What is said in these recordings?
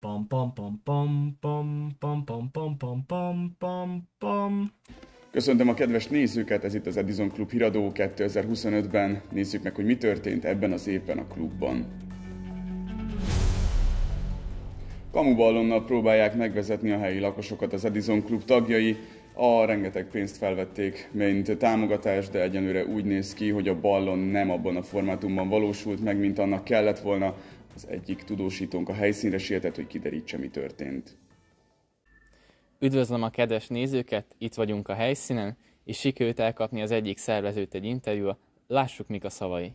Pam pam pam pam pam pam pam pam pam pam pam pam. Köszöntöm a kedves nézőket, ez itt az Edison Klub híradó 2025-ben. Nézzük meg, hogy mi történt ebben az évben a klubban. Kamuballonnal próbálják megvezetni a helyi lakosokat az Edison Klub tagjai. A rengeteg pénzt felvették, mint támogatás, de egyenlőre úgy néz ki, hogy a ballon nem abban a formátumban valósult meg, mint annak kellett volna. Az egyik tudósítónk a helyszínre sietett, hogy kiderítse, mi történt. Üdvözlöm a kedves nézőket, itt vagyunk a helyszínen, és sikerült elkapni az egyik szervezőt egy interjúra. Lássuk, mik a szavai.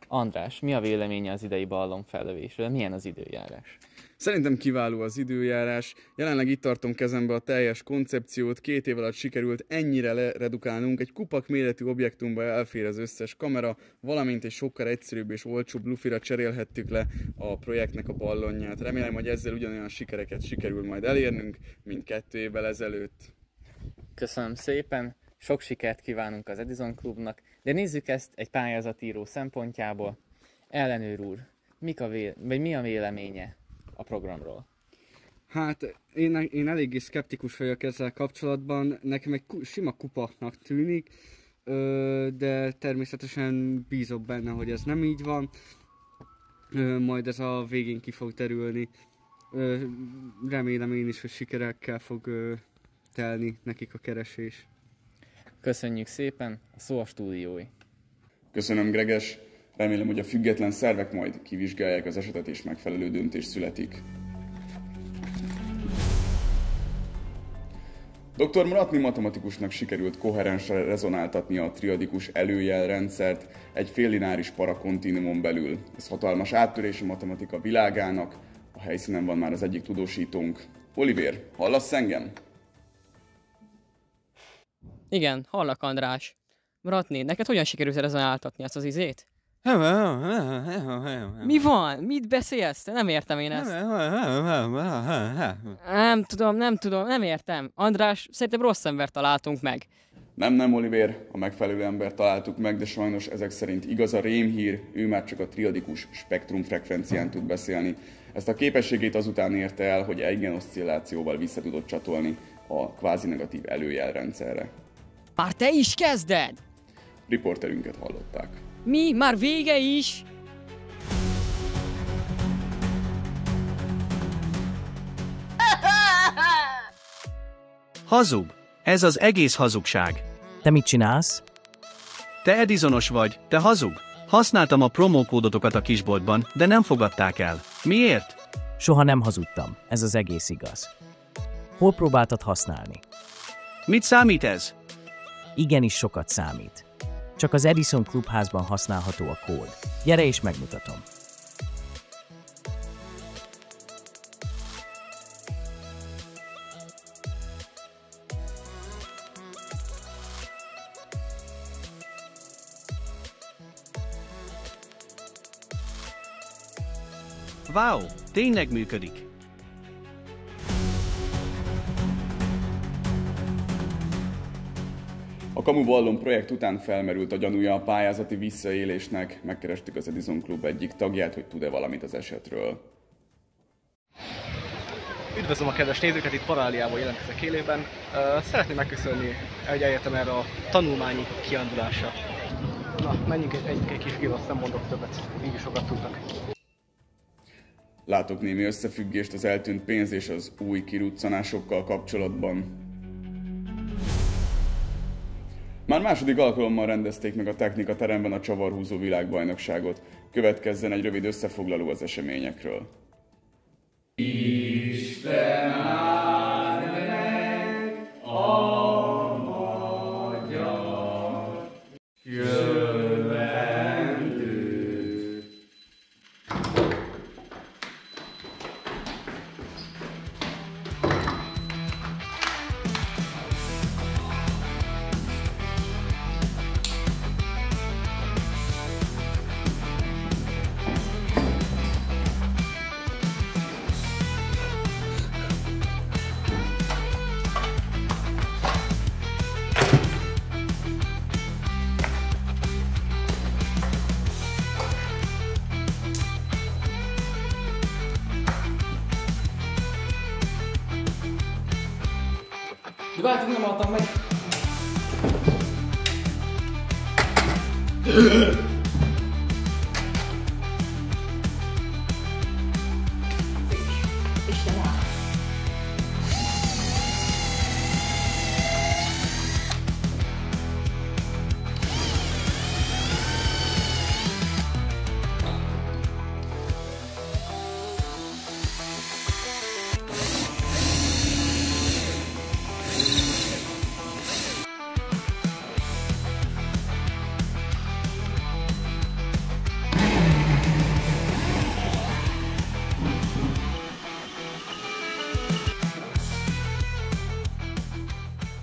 András, mi a véleménye az idei ballon fellövésről? Milyen az időjárás? Szerintem kiváló az időjárás. Jelenleg itt tartom kezembe a teljes koncepciót. 2 év alatt sikerült ennyire leredukálnunk. Egy kupak méretű objektumba elfér az összes kamera, valamint egy sokkal egyszerűbb és olcsóbb lufira cserélhettük le a projektnek a ballonját. Remélem, hogy ezzel ugyanolyan sikereket sikerül majd elérnünk, mint 2 évvel ezelőtt. Köszönöm szépen, sok sikert kívánunk az Edison Klubnak, de nézzük ezt egy pályázatíró szempontjából. Ellenőr úr, mi a véleménye a programról? Hát én eléggé szkeptikus vagyok ezzel kapcsolatban, nekem egy sima kupaknak tűnik, de természetesen bízok benne, hogy ez nem így van, majd ez a végén ki fog derülni. Remélem én is, hogy sikerekkel fog telni nekik a keresés. Köszönjük szépen, a szó a stúdiói. Köszönöm, Greges. Remélem, hogy a független szervek majd kivizsgálják az esetet és megfelelő döntés születik. Dr. Muratni matematikusnak sikerült koherensre rezonáltatni a triadikus előjelrendszert egy féllineáris parakontinumon belül. Ez hatalmas áttörés a matematika világának. A helyszínen van már az egyik tudósítónk. Olivér, hallasz engem? Igen, hallak, András. Muratni, neked hogyan sikerült rezonáltatni ezt az izét? Mi van? Mit beszélsz? Nem értem én ezt. Nem tudom, nem értem. András, szerintem rossz embert találtunk meg. Nem, Olivér, a megfelelő embert találtuk meg, de sajnos ezek szerint igaz a rémhír, ő már csak a triadikus spektrumfrekvencián tud beszélni. Ezt a képességét azután érte el, hogy eigenoszcillációval vissza tudott csatolni a kvázi-negatív előjelrendszerre. Már te is kezded? Riporterünket hallották. Mi? Már vége is? Hazug. Ez az egész hazugság. Te mit csinálsz? Te Edisonos vagy, te hazug. Használtam a promókódotokat a kisboltban, de nem fogadták el. Miért? Soha nem hazudtam, ez az egész igaz. Hol próbáltad használni? Mit számít ez? Igenis sokat számít. Csak az Edison klubházban használható a kód. Gyere és megmutatom. Wow, tényleg működik. A Kamuballon projekt után felmerült a gyanúja a pályázati visszaélésnek. Megkerestük az Edison Klub egyik tagját, hogy tud-e valamit az esetről. Üdvözlöm a kedves nézőket, itt Paralliából jelentkezek élőben. Szeretném megköszönni, hogy eljöttem erre a tanulmányi kiándulásra. Na, menjünk egy kis gil, azt nem mondok többet, így is sokat tudnak. Látok némi összefüggést az eltűnt pénz és az új kiruccanásokkal kapcsolatban. Már második alkalommal rendezték meg a Technika teremben a csavarhúzó világbajnokságot. Következzen egy rövid összefoglaló az eseményekről. Isten áld meg a magyar jövendőt. Vártunk, nem haltam meg!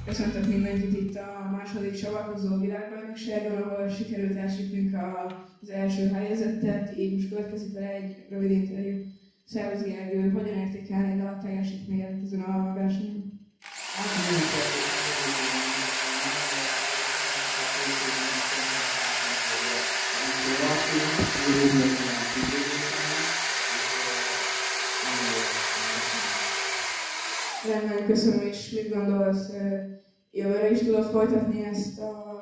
Köszöntök mindenkit itt a második csavakozó világbajnokságon, ahol sikerült elsütnünk az első helyezettet, így most következik vele egy rövid interjú. Szervusz Gergő, hogyan értékelnéd a teljesítményedet ezen a versenyen? Rendben, köszönöm, és mit gondolsz, jövőre is tudod folytatni ezt a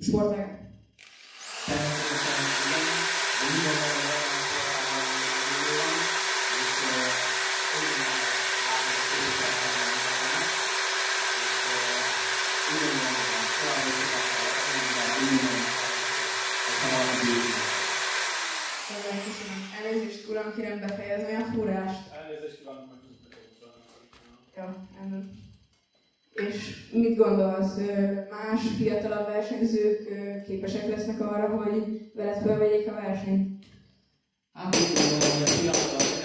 sportágat? Elnézést, uram, kérem befejezni a fúrást. Elnézést kívánok, meg tudok Jó, rendben. És mit gondolsz, más fiatalabb versenyzők képesek lesznek arra, hogy veled felvegyék a versenyt? Hát úgy gondolom, hogy a fiatalabb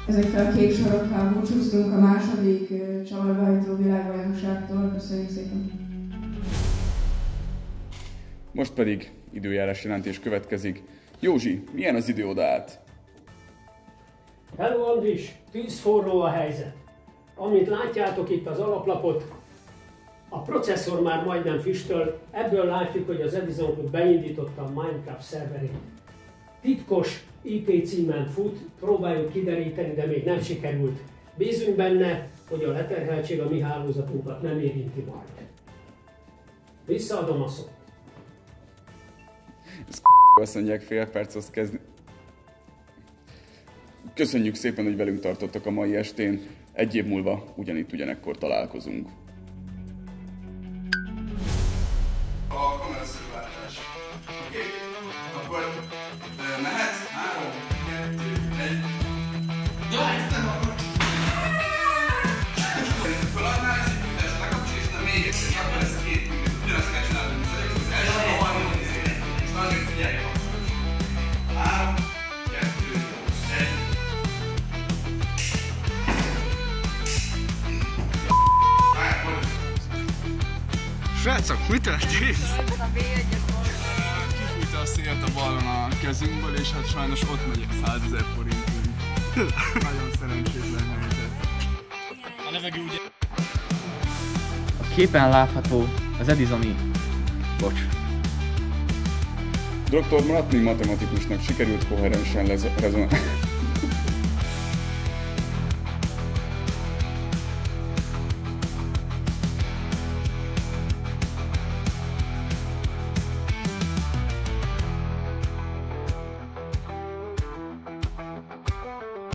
Ezekkel a két sorokkal búcsúztunk a második csavargahajtó világbajnokságtól. Köszönjük szépen! Most pedig időjárás jelentés következik. Józsi, milyen az idő oda át? Hello Andris, tűzforró a helyzet. Amit látjátok itt az alaplapot, a processzor már majdnem füstöl, ebből látjuk, hogy az Edison Club beindította a Minecraft szerverét. Titkos IP címen fut, próbáljuk kideríteni, de még nem sikerült. Bízunk benne, hogy a leterheltség a mi hálózatunkat nem érinti majd. Visszaadom a szót. Azt mondják, fél perc, azt kezdni. Köszönjük szépen, hogy velünk tartottak a mai estén. Egy év múlva ugyanitt ugyanekkor találkozunk. A kameraszerűváltás. Oké? Akkor mehet? 3, 2, 1. Jaj, nem akar! Föladnál ezt egy műtest, lekapcsolj, és nem még egyszer, akkor lesz a két műtest. Ugyanazt kell csinálni, mint az első, a harmadik izére. És nagyon figyelj a kapcsolás. 3, 2, 1. Srácok, mi történt? Kifújta a szélt a ballon a kezünkből, és hát sajnos ott megy 100 000 forintunk. Nagyon szerencsétlen helyzet. A levegő ugye... A képen látható az Edisoni... Bocs. Dr. Mratni matematikusnak sikerült koherensen rezonálni.